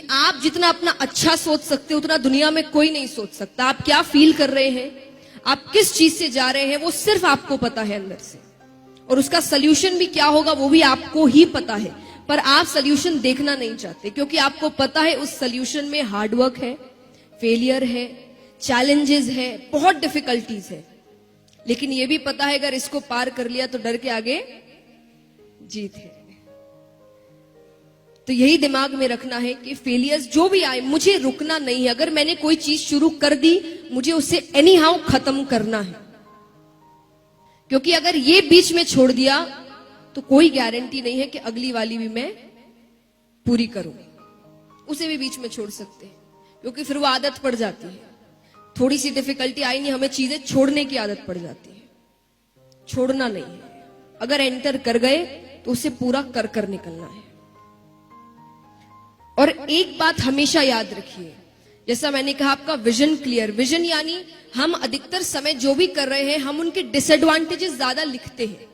आप जितना अपना अच्छा सोच सकते हो उतना दुनिया में कोई नहीं सोच सकता। आप क्या फील कर रहे हैं, आप किस चीज से जा रहे हैं, वो सिर्फ आपको पता है अंदर से, और उसका सल्यूशन भी क्या होगा वो भी आपको ही पता है। पर आप सल्यूशन देखना नहीं चाहते क्योंकि आपको पता है उस सल्यूशन में हार्डवर्क है, फेलियर है, चैलेंजेस है, बहुत डिफिकल्टीज है। लेकिन ये भी पता है अगर इसको पार कर लिया तो डर के आगे जीत है। तो यही दिमाग में रखना है कि फेलियर्स जो भी आए मुझे रुकना नहीं है। अगर मैंने कोई चीज शुरू कर दी मुझे उसे एनी हाउ खत्म करना है, क्योंकि अगर ये बीच में छोड़ दिया तो कोई गारंटी नहीं है कि अगली वाली भी मैं पूरी करूं। उसे भी बीच में छोड़ सकते हैं क्योंकि फिर वो आदत पड़ जाती है। थोड़ी सी डिफिकल्टी आई नहीं, हमें चीजें छोड़ने की आदत पड़ जाती है। छोड़ना नहीं है, अगर एंटर कर गए तो उसे पूरा कर कर निकलना है। और एक बात हमेशा याद रखिए, जैसा मैंने कहा आपका विजन क्लियर। विजन यानी हम अधिकतर समय जो भी कर रहे हैं हम उनके डिसएडवांटेजेस ज्यादा लिखते हैं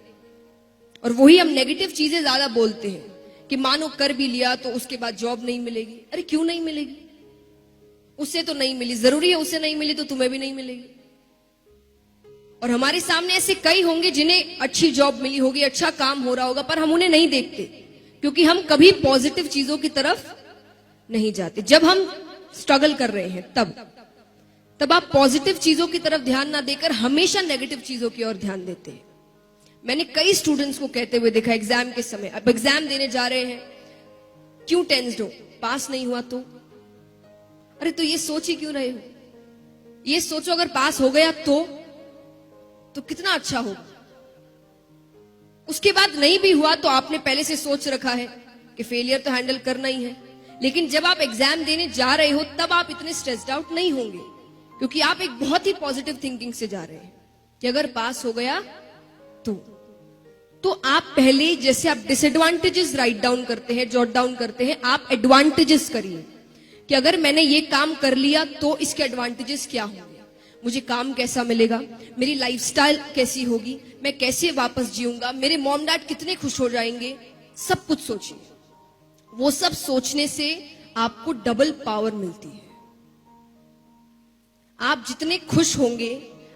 और वही हम नेगेटिव चीजें ज्यादा बोलते हैं कि मानो कर भी लिया तो उसके बाद जॉब नहीं मिलेगी। अरे क्यों नहीं मिलेगी, उसे तो नहीं मिली, जरूरी है उसे नहीं मिली तो तुम्हें भी नहीं मिलेगी। और हमारे सामने ऐसे कई होंगे जिन्हें अच्छी जॉब मिली होगी, अच्छा काम हो रहा होगा, पर हम उन्हें नहीं देखते क्योंकि हम कभी पॉजिटिव चीजों की तरफ नहीं जाते। जब हम स्ट्रगल कर रहे हैं तब आप पॉजिटिव चीजों की तरफ ध्यान ना देकर हमेशा नेगेटिव चीजों की ओर ध्यान देते हैं। मैंने कई स्टूडेंट्स को कहते हुए देखा एग्जाम के समय, अब एग्जाम देने जा रहे हैं, क्यों टेंस्ड हो, पास नहीं हुआ तो? अरे तो ये सोच ही क्यों रहे हो? ये सोचो अगर पास हो गया तो कितना अच्छा होगा। उसके बाद नहीं भी हुआ तो आपने पहले से सोच रखा है कि फेलियर तो हैंडल करना ही है। लेकिन जब आप एग्जाम देने जा रहे हो तब आप इतने स्ट्रेस्ड आउट नहीं होंगे क्योंकि आप एक बहुत ही पॉजिटिव थिंकिंग से जा रहे हैं कि अगर पास हो गया तो आप पहले, जैसे आप डिसएडवांटेजेस राइट डाउन करते हैं, जॉट डाउन करते हैं, आप एडवांटेजेस करिए कि अगर मैंने ये काम कर लिया तो इसके एडवांटेजेस क्या होंगे, मुझे काम कैसा मिलेगा, मेरी लाइफस्टाइल कैसी होगी, मैं कैसे वापस जीऊंगा, मेरे मॉम डैड कितने खुश हो जाएंगे, सब कुछ सोचिए। वो सब सोचने से आपको डबल पावर मिलती है। आप जितने खुश होंगे,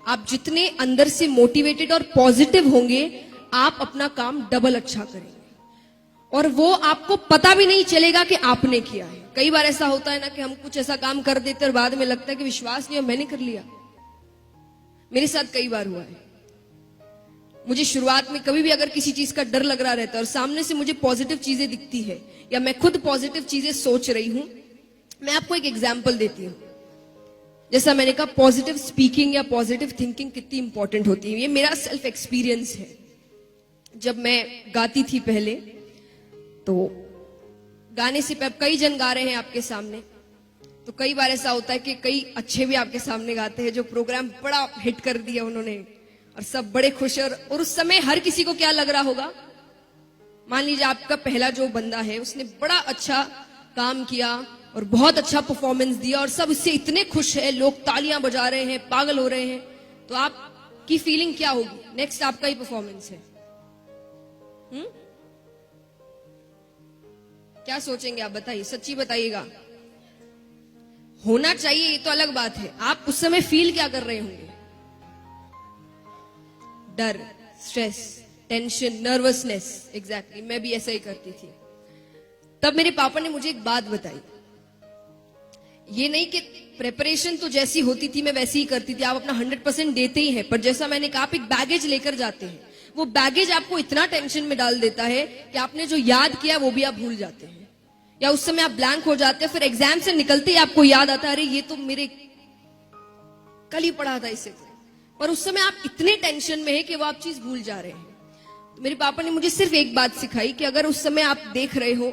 आप जितने अंदर से मोटिवेटेड और पॉजिटिव होंगे, आप अपना काम डबल अच्छा करेंगे और वो आपको पता भी नहीं चलेगा कि आपने किया है। कई बार ऐसा होता है ना कि हम कुछ ऐसा काम कर देते और बाद में लगता है कि विश्वास नहीं, मैंने कर लिया। मेरे साथ कई बार हुआ है। मुझे शुरुआत में कभी भी अगर किसी चीज का डर लग रहा रहता है और सामने से मुझे पॉजिटिव चीजें दिखती है या मैं खुद पॉजिटिव चीजें सोच रही हूं, मैं आपको एक एग्जांपल देती हूं। जैसा मैंने कहा पॉजिटिव स्पीकिंग या पॉजिटिव थिंकिंग कितनी इंपॉर्टेंट होती है, ये मेरा सेल्फ एक्सपीरियंस है। जब मैं गाती थी पहले, तो गाने से कई जन गा रहे हैं आपके सामने, तो कई बार ऐसा होता है कि कई अच्छे भी आपके सामने गाते हैं जो प्रोग्राम बड़ा हिट कर दिया उन्होंने और सब बड़े खुश। और उस समय हर किसी को क्या लग रहा होगा, मान लीजिए आपका पहला जो बंदा है उसने बड़ा अच्छा काम किया और बहुत अच्छा परफॉर्मेंस दिया और सब इससे इतने खुश है, लोग तालियां बजा रहे हैं, पागल हो रहे हैं, तो आपकी फीलिंग क्या होगी? नेक्स्ट आपका ही परफॉर्मेंस है। क्या सोचेंगे आप? बताइए, सच्ची बताइएगा। होना चाहिए, ये तो अलग बात है। आप उस समय फील क्या कर रहे होंगे? डर, स्ट्रेस, टेंशन, नर्वसनेस। एग्जैक्टली, मैं भी ऐसा ही करती थी। तब मेरे पापा ने मुझे एक बात बताई, ये नहीं कि प्रिपरेशन तो जैसी होती थी मैं वैसी ही करती थी, आप अपना 100% देते ही हैं, पर जैसा मैंने कहा आप एक बैगेज लेकर जाते हैं, वो बैगेज आपको इतना टेंशन में डाल देता है कि आपने जो याद किया वो भी आप भूल जाते हैं या उस समय आप ब्लैंक हो जाते हैं। फिर एग्जाम से निकलते ही आपको याद आता है, अरे ये तो मेरे कल ही पढ़ा था इसे, पर उस समय आप इतने टेंशन में है कि वो आप चीज भूल जा रहे हैं। तो मेरे पापा ने मुझे सिर्फ एक बात सिखाई कि अगर उस समय आप देख रहे हो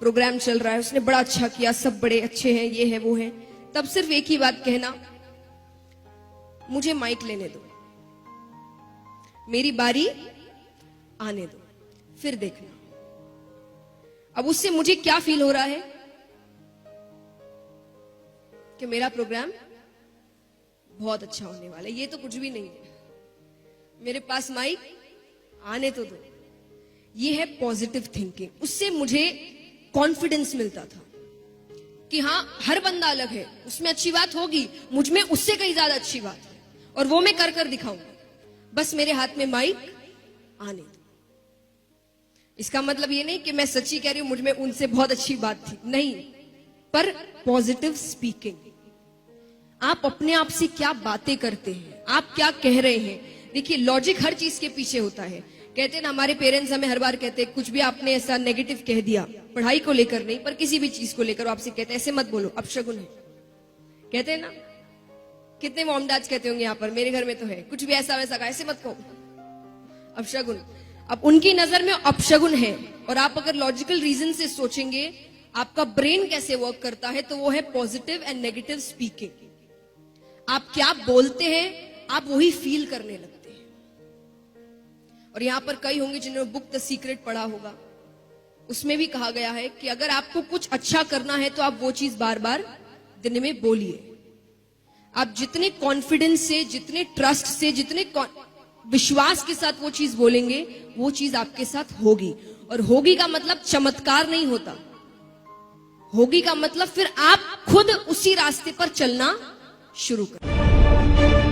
प्रोग्राम चल रहा है, उसने बड़ा अच्छा किया, सब बड़े अच्छे हैं, ये है वो है, तब सिर्फ एक ही बात कहना, मुझे माइक लेने दो, मेरी बारी आने दो, फिर देखना। अब उससे मुझे क्या फील हो रहा है कि मेरा प्रोग्राम बहुत अच्छा होने वाला है। ये तो कुछ भी नहीं है, मेरे पास माइक आने तो दो। ये है पॉजिटिव थिंकिंग। उससे मुझे कॉन्फिडेंस मिलता था कि हाँ हर बंदा अलग है, उसमें अच्छी बात होगी, मुझ में उससे कहीं ज्यादा अच्छी बात है, और वो मैं कर कर दिखाऊंगा, बस मेरे हाथ में माइक आने दो। इसका मतलब ये नहीं कि मैं सच्ची कह रही हूं मुझ में उनसे बहुत अच्छी बात थी, नहीं, पर पॉजिटिव स्पीकिंग। आप अपने आप से क्या बातें करते हैं, आप क्या कह रहे हैं। देखिए लॉजिक हर चीज के पीछे होता है। कहते हैं ना, हमारे पेरेंट्स हमें हर बार कहते हैं, कुछ भी आपने ऐसा नेगेटिव कह दिया, पढ़ाई को लेकर नहीं पर किसी भी चीज को लेकर, आपसे कहते हैं ऐसे मत बोलो, अपशगुन है। कहते हैं ना, कितने मॉम डैड्स कहते होंगे यहाँ पर, मेरे घर में तो है, कुछ भी ऐसा वैसा कहा ऐसे मत कहो, अपशगुन। अब उनकी नजर में अपशगुन है, और आप अगर लॉजिकल रीजन से सोचेंगे आपका ब्रेन कैसे वर्क करता है, तो वो है पॉजिटिव एंड नेगेटिव स्पीकिंग। आप क्या बोलते हैं आप वही फील करने लगते हैं। और यहां पर कई होंगे जिन्होंने बुक द सीक्रेट पढ़ा होगा, उसमें भी कहा गया है कि अगर आपको कुछ अच्छा करना है तो आप वो चीज बार बार दिन में बोलिए। आप जितने कॉन्फिडेंस से, जितने ट्रस्ट से, जितने विश्वास के साथ वो चीज बोलेंगे, वो चीज आपके साथ होगी। और होगी का मतलब चमत्कार नहीं होता, होगी का मतलब फिर आप खुद उसी रास्ते पर चलना शुरू करें।